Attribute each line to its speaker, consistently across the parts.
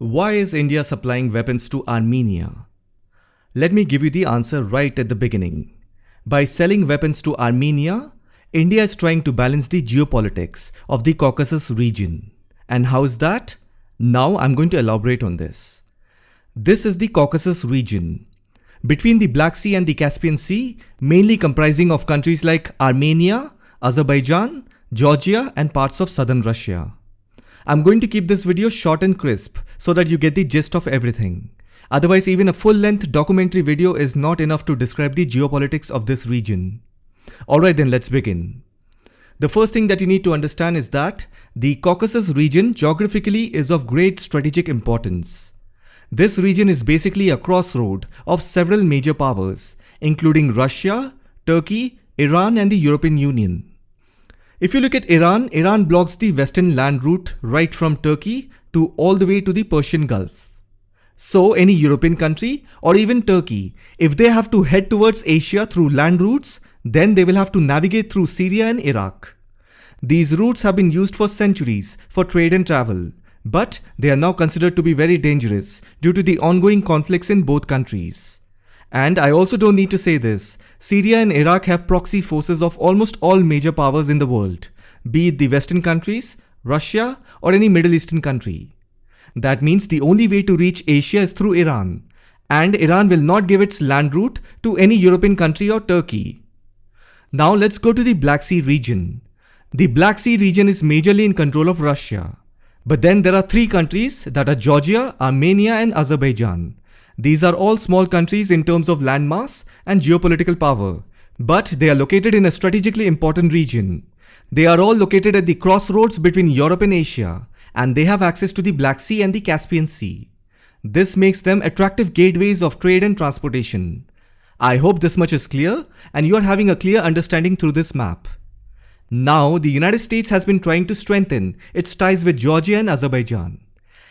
Speaker 1: Why is India supplying weapons to Armenia? Let me give you the answer right at the beginning. By selling weapons to Armenia, India is trying to balance the geopolitics of the Caucasus region. And how is that? Now I'm going to elaborate on this. This is the Caucasus region, between the Black Sea and the Caspian Sea, mainly comprising of countries like Armenia, Azerbaijan, Georgia, and parts of southern Russia. I'm going to keep this video short and crisp so that you get the gist of everything. Otherwise, even a full-length documentary video is not enough to describe the geopolitics of this region. Alright then, let's begin. The first thing that you need to understand is that the Caucasus region geographically is of great strategic importance. This region is basically a crossroad of several major powers, including Russia, Turkey, Iran, and the European Union. If you look at Iran, Iran blocks the western land route right from Turkey to all the way to the Persian Gulf. So any European country or even Turkey, if they have to head towards Asia through land routes, then they will have to navigate through Syria and Iraq. These routes have been used for centuries for trade and travel, but they are now considered to be very dangerous due to the ongoing conflicts in both countries. And I also don't need to say this, Syria and Iraq have proxy forces of almost all major powers in the world, be it the Western countries, Russia, or any Middle Eastern country. That means the only way to reach Asia is through Iran, and Iran will not give its land route to any European country or Turkey. Now let's go to the Black Sea region. The Black Sea region is majorly in control of Russia. But then there are three countries that are Georgia, Armenia, and Azerbaijan. These are all small countries in terms of landmass and geopolitical power, but they are located in a strategically important region. They are all located at the crossroads between Europe and Asia, and they have access to the Black Sea and the Caspian Sea. This makes them attractive gateways of trade and transportation. I hope this much is clear and you are having a clear understanding through this map. Now, the United States has been trying to strengthen its ties with Georgia and Azerbaijan.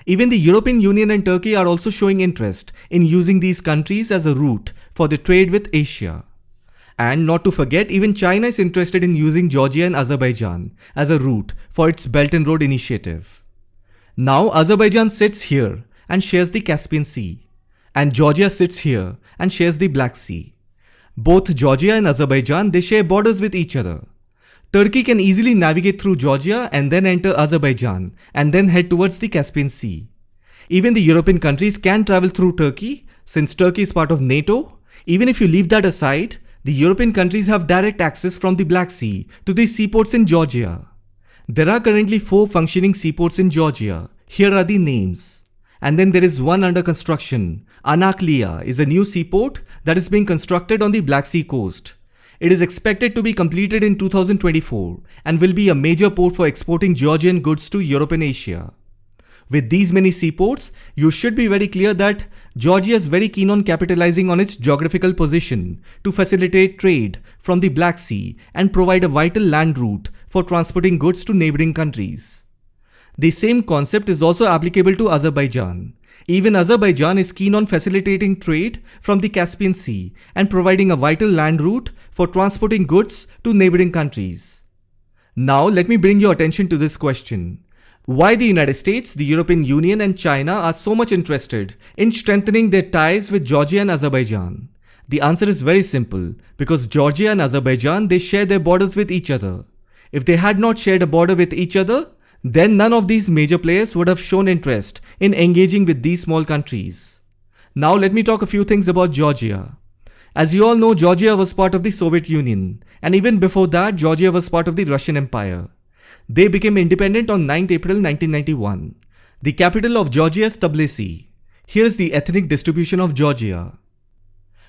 Speaker 1: Even the European Union and Turkey are also showing interest in using these countries as a route for the trade with Asia. And not to forget, even China is interested in using Georgia and Azerbaijan as a route for its Belt and Road initiative. Now, Azerbaijan sits here and shares the Caspian Sea, and Georgia sits here and shares the Black Sea. Both Georgia and Azerbaijan, they share borders with each other. Turkey can easily navigate through Georgia and then enter Azerbaijan and then head towards the Caspian Sea. Even the European countries can travel through Turkey since Turkey is part of NATO. Even if you leave that aside, the European countries have direct access from the Black Sea to the seaports in Georgia. There are currently 4 functioning seaports in Georgia. Here are the names. And then there is one under construction. Anaklia is a new seaport that is being constructed on the Black Sea coast. It is expected to be completed in 2024 and will be a major port for exporting Georgian goods to Europe and Asia. With these many seaports, you should be very clear that Georgia is very keen on capitalizing on its geographical position to facilitate trade from the Black Sea and provide a vital land route for transporting goods to neighboring countries. The same concept is also applicable to Azerbaijan. Even Azerbaijan is keen on facilitating trade from the Caspian Sea and providing a vital land route for transporting goods to neighboring countries. Now let me bring your attention to this question. Why the United States, the European Union, and China are so much interested in strengthening their ties with Georgia and Azerbaijan? The answer is very simple, because Georgia and Azerbaijan, they share their borders with each other. If they had not shared a border with each other, then none of these major players would have shown interest in engaging with these small countries. Now let me talk a few things about Georgia. As you all know, Georgia was part of the Soviet Union, and even before that, Georgia was part of the Russian Empire. They became independent on 9th April 1991. The capital of Georgia is Tbilisi. Here is the ethnic distribution of Georgia.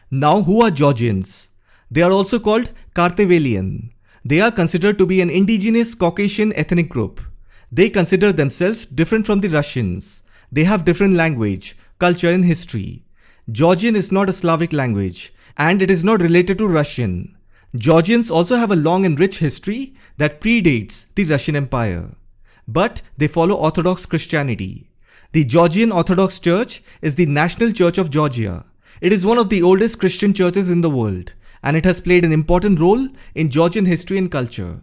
Speaker 1: Now, who are Georgians? They are also called Kartvelian. They are considered to be an indigenous Caucasian ethnic group. They consider themselves different from the Russians. They have different language, culture, and history. Georgian is not a Slavic language, and it is not related to Russian. Georgians also have a long and rich history that predates the Russian Empire. But they follow Orthodox Christianity. The Georgian Orthodox Church is the national church of Georgia. It is one of the oldest Christian churches in the world, and it has played an important role in Georgian history and culture.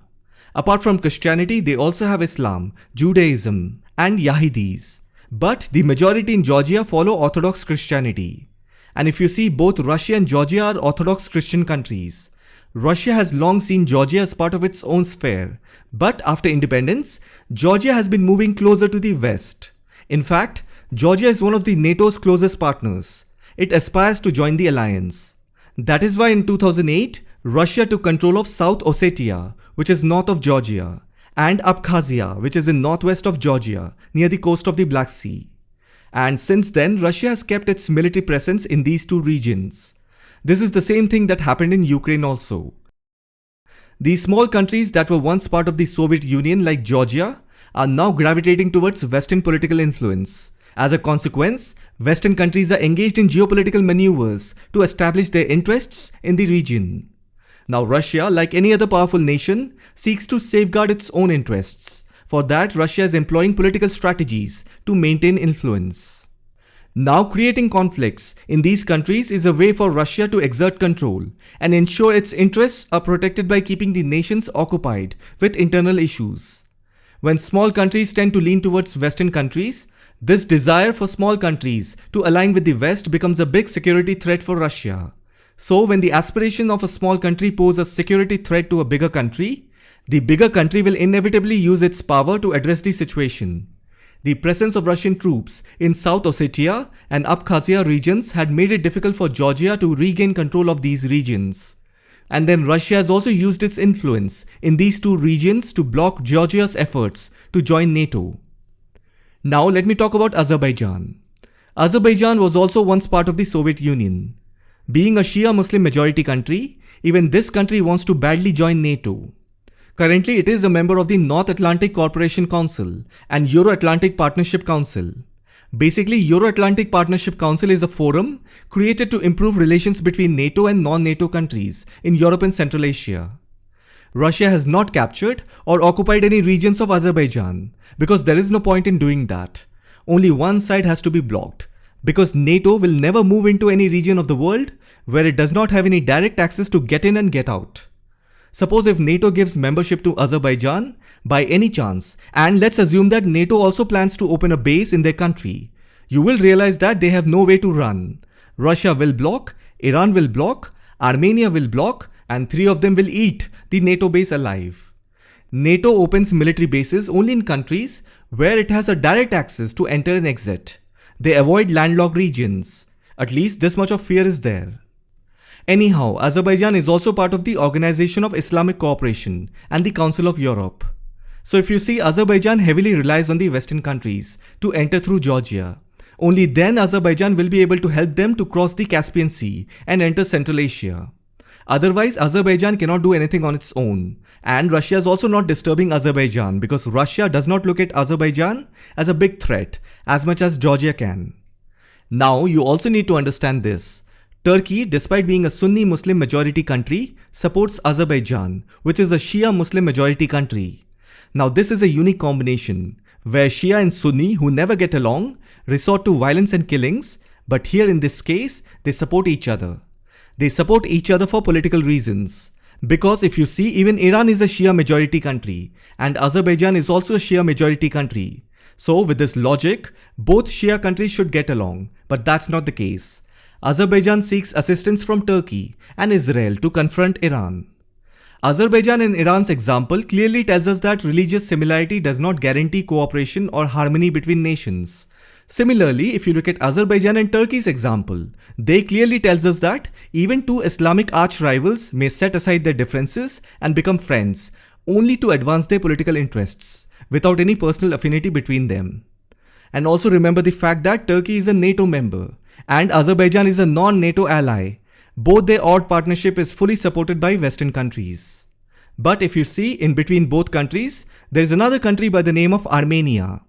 Speaker 1: Apart from Christianity, they also have Islam, Judaism, and Yahidis. But the majority in Georgia follow Orthodox Christianity. And if you see, both Russia and Georgia are Orthodox Christian countries. Russia has long seen Georgia as part of its own sphere, but after independence, Georgia has been moving closer to the West. In fact, Georgia is one of the NATO's closest partners. It aspires to join the alliance. That is why in 2008, Russia took control of South Ossetia, which is north of Georgia, and Abkhazia, which is in northwest of Georgia, near the coast of the Black Sea. And since then, Russia has kept its military presence in these two regions. This is the same thing that happened in Ukraine also. These small countries that were once part of the Soviet Union like Georgia are now gravitating towards Western political influence. As a consequence, Western countries are engaged in geopolitical maneuvers to establish their interests in the region. Now Russia, like any other powerful nation, seeks to safeguard its own interests. For that, Russia is employing political strategies to maintain influence. Now creating conflicts in these countries is a way for Russia to exert control and ensure its interests are protected by keeping the nations occupied with internal issues. When small countries tend to lean towards Western countries, this desire for small countries to align with the West becomes a big security threat for Russia. So when the aspiration of a small country poses a security threat to a bigger country, the bigger country will inevitably use its power to address the situation. The presence of Russian troops in South Ossetia and Abkhazia regions had made it difficult for Georgia to regain control of these regions. And then Russia has also used its influence in these two regions to block Georgia's efforts to join NATO. Now let me talk about Azerbaijan. Azerbaijan was also once part of the Soviet Union. Being a Shia Muslim majority country, even this country wants to badly join NATO. Currently, it is a member of the North Atlantic Cooperation Council and Euro-Atlantic Partnership Council. Basically, Euro-Atlantic Partnership Council is a forum created to improve relations between NATO and non-NATO countries in Europe and Central Asia. Russia has not captured or occupied any regions of Azerbaijan because there is no point in doing that. Only one side has to be blocked because NATO will never move into any region of the world where it does not have any direct access to get in and get out. Suppose if NATO gives membership to Azerbaijan by any chance, and let's assume that NATO also plans to open a base in their country, you will realize that they have no way to run. Russia will block, Iran will block, Armenia will block, and three of them will eat the NATO base alive. NATO opens military bases only in countries where it has a direct access to enter and exit. They avoid landlocked regions. At least this much of fear is there. Anyhow, Azerbaijan is also part of the Organization of Islamic Cooperation and the Council of Europe. So if you see, Azerbaijan heavily relies on the Western countries to enter through Georgia. Only then Azerbaijan will be able to help them to cross the Caspian Sea and enter Central Asia. Otherwise, Azerbaijan cannot do anything on its own. And Russia is also not disturbing Azerbaijan because Russia does not look at Azerbaijan as a big threat as much as Georgia can. Now, you also need to understand this. Turkey, despite being a Sunni Muslim majority country, supports Azerbaijan, which is a Shia Muslim majority country. Now this is a unique combination, where Shia and Sunni, who never get along, resort to violence and killings, but here in this case, they support each other. They support each other for political reasons. Because if you see, even Iran is a Shia majority country, and Azerbaijan is also a Shia majority country. So with this logic, both Shia countries should get along, but that's not the case. Azerbaijan seeks assistance from Turkey and Israel to confront Iran. Azerbaijan and Iran's example clearly tells us that religious similarity does not guarantee cooperation or harmony between nations. Similarly, if you look at Azerbaijan and Turkey's example, they clearly tells us that even two Islamic arch-rivals may set aside their differences and become friends, only to advance their political interests, without any personal affinity between them. And also remember the fact that Turkey is a NATO member, and Azerbaijan is a non-NATO ally. Both their odd partnership is fully supported by Western countries. But if you see, in between both countries, there is another country by the name of Armenia.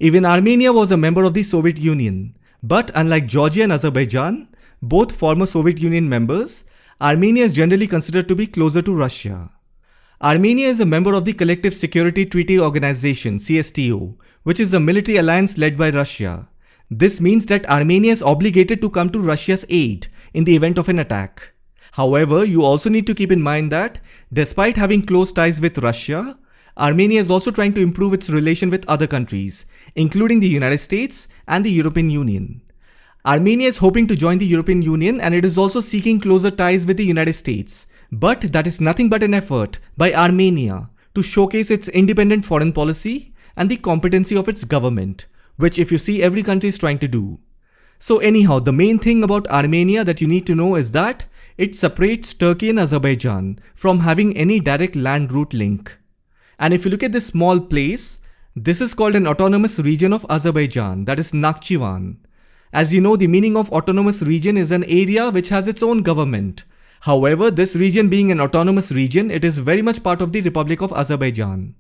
Speaker 1: Even Armenia was a member of the Soviet Union. But unlike Georgia and Azerbaijan, both former Soviet Union members, Armenia is generally considered to be closer to Russia. Armenia is a member of the Collective Security Treaty Organization, CSTO, which is a military alliance led by Russia. This means that Armenia is obligated to come to Russia's aid in the event of an attack. However, you also need to keep in mind that despite having close ties with Russia, Armenia is also trying to improve its relation with other countries, including the United States and the European Union. Armenia is hoping to join the European Union, and it is also seeking closer ties with the United States. But that is nothing but an effort by Armenia to showcase its independent foreign policy and the competency of its government, which if you see every country is trying to do. So anyhow, the main thing about Armenia that you need to know is that it separates Turkey and Azerbaijan from having any direct land route link. And if you look at this small place, this is called an autonomous region of Azerbaijan, that is Nakhchivan. As you know, the meaning of autonomous region is an area which has its own government. However, this region being an autonomous region, it is very much part of the Republic of Azerbaijan.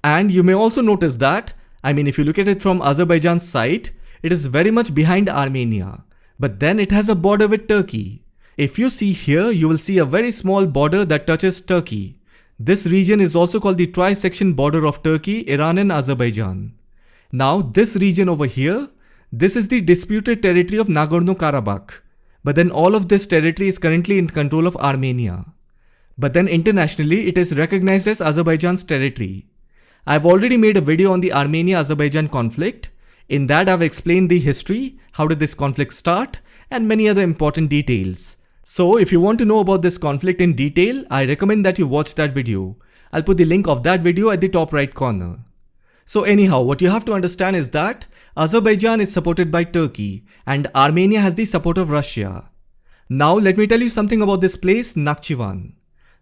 Speaker 1: And you may also notice that, if you look at it from Azerbaijan's side, it is very much behind Armenia. But then it has a border with Turkey. If you see here, you will see a very small border that touches Turkey. This region is also called the tri-section border of Turkey, Iran and Azerbaijan. Now, this region over here, this is the disputed territory of Nagorno-Karabakh. But then all of this territory is currently in control of Armenia. But then internationally, it is recognized as Azerbaijan's territory. I've already made a video on the Armenia-Azerbaijan conflict. In that, I've explained the history, how did this conflict start, and many other important details. So if you want to know about this conflict in detail, I recommend that you watch that video. I'll put the link of that video at the top right corner. So anyhow, what you have to understand is that Azerbaijan is supported by Turkey and Armenia has the support of Russia. Now let me tell you something about this place, Nakhchivan.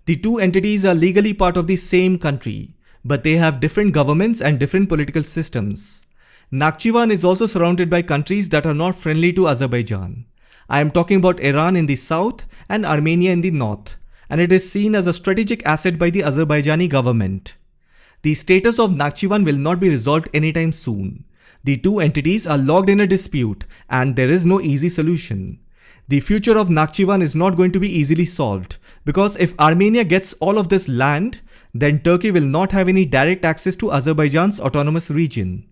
Speaker 1: The two entities are legally part of the same country, but they have different governments and different political systems. Nakhchivan is also surrounded by countries that are not friendly to Azerbaijan. I am talking about Iran in the south and Armenia in the north, and it is seen as a strategic asset by the Azerbaijani government. The status of Nakhchivan will not be resolved anytime soon. The two entities are locked in a dispute and there is no easy solution. The future of Nakhchivan is not going to be easily solved because if Armenia gets all of this land, then Turkey will not have any direct access to Azerbaijan's autonomous region.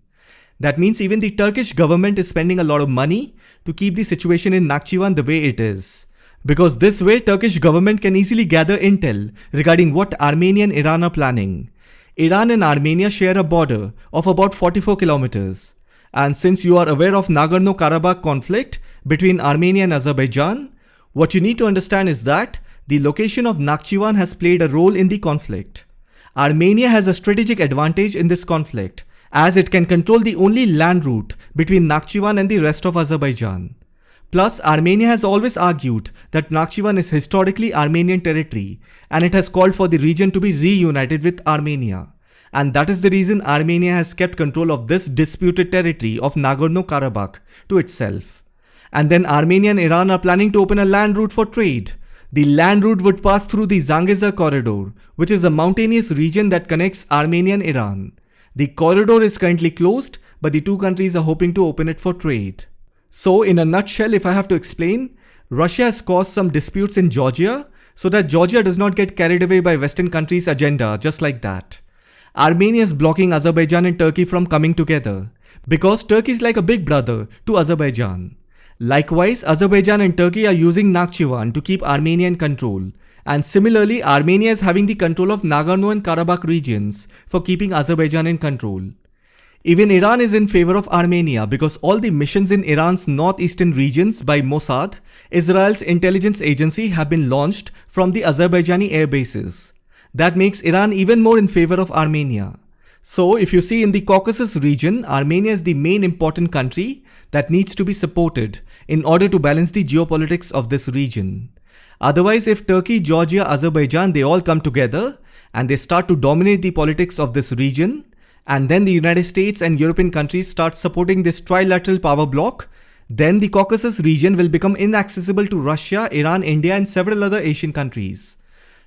Speaker 1: That means even the Turkish government is spending a lot of money to keep the situation in Nakhchivan the way it is. Because this way Turkish government can easily gather intel regarding what Armenia and Iran are planning. Iran and Armenia share a border of about 44 kilometers. And since you are aware of Nagorno-Karabakh conflict between Armenia and Azerbaijan, what you need to understand is that the location of Nakhchivan has played a role in the conflict. Armenia has a strategic advantage in this conflict, as it can control the only land route between Nakhchivan and the rest of Azerbaijan. Plus, Armenia has always argued that Nakhchivan is historically Armenian territory and it has called for the region to be reunited with Armenia. And that is the reason Armenia has kept control of this disputed territory of Nagorno-Karabakh to itself. And then Armenia and Iran are planning to open a land route for trade. The land route would pass through the Zangezur corridor, which is a mountainous region that connects Armenia and Iran. The corridor is currently closed, but the two countries are hoping to open it for trade. So in a nutshell, if I have to explain, Russia has caused some disputes in Georgia so that Georgia does not get carried away by Western countries' agenda just like that. Armenia is blocking Azerbaijan and Turkey from coming together because Turkey is like a big brother to Azerbaijan. Likewise, Azerbaijan and Turkey are using Nakhchivan to keep Armenia in control. And similarly, Armenia is having the control of Nagorno and Karabakh regions for keeping Azerbaijan in control. Even Iran is in favor of Armenia because all the missions in Iran's northeastern regions by Mossad, Israel's intelligence agency, have been launched from the Azerbaijani air bases. That makes Iran even more in favor of Armenia. So if you see in the Caucasus region, Armenia is the main important country that needs to be supported in order to balance the geopolitics of this region. Otherwise, if Turkey, Georgia, Azerbaijan, they all come together and they start to dominate the politics of this region, and then the United States and European countries start supporting this trilateral power bloc, then the Caucasus region will become inaccessible to Russia, Iran, India and several other Asian countries.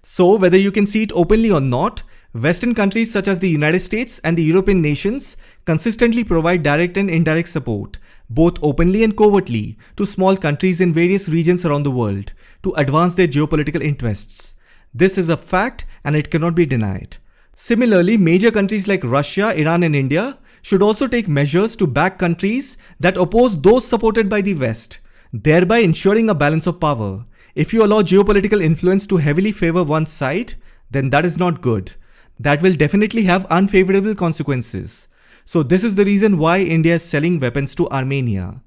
Speaker 1: So whether you can see it openly or not, Western countries such as the United States and the European nations consistently provide direct and indirect support, both openly and covertly, to small countries in various regions around the world to advance their geopolitical interests. This is a fact and it cannot be denied. Similarly, major countries like Russia, Iran and India should also take measures to back countries that oppose those supported by the West, thereby ensuring a balance of power. If you allow geopolitical influence to heavily favor one side, then that is not good. that will definitely have unfavorable consequences. So this is the reason why India is selling weapons to Armenia.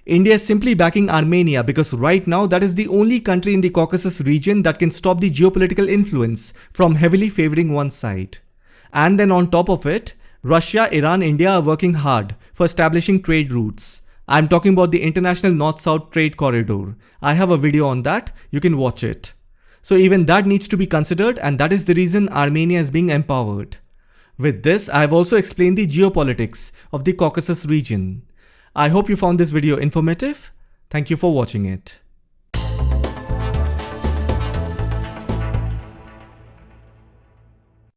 Speaker 1: India is simply backing Armenia because right now that is the only country in the Caucasus region that can stop the geopolitical influence from heavily favoring one side. And then on top of it, Russia, Iran, India are working hard for establishing trade routes. I'm talking about the International North-South Trade Corridor. I have a video on that, you can watch it. So even that needs to be considered, and that is the reason Armenia is being empowered. With this, I have also explained the geopolitics of the Caucasus region. I hope you found this video informative. Thank you for watching it.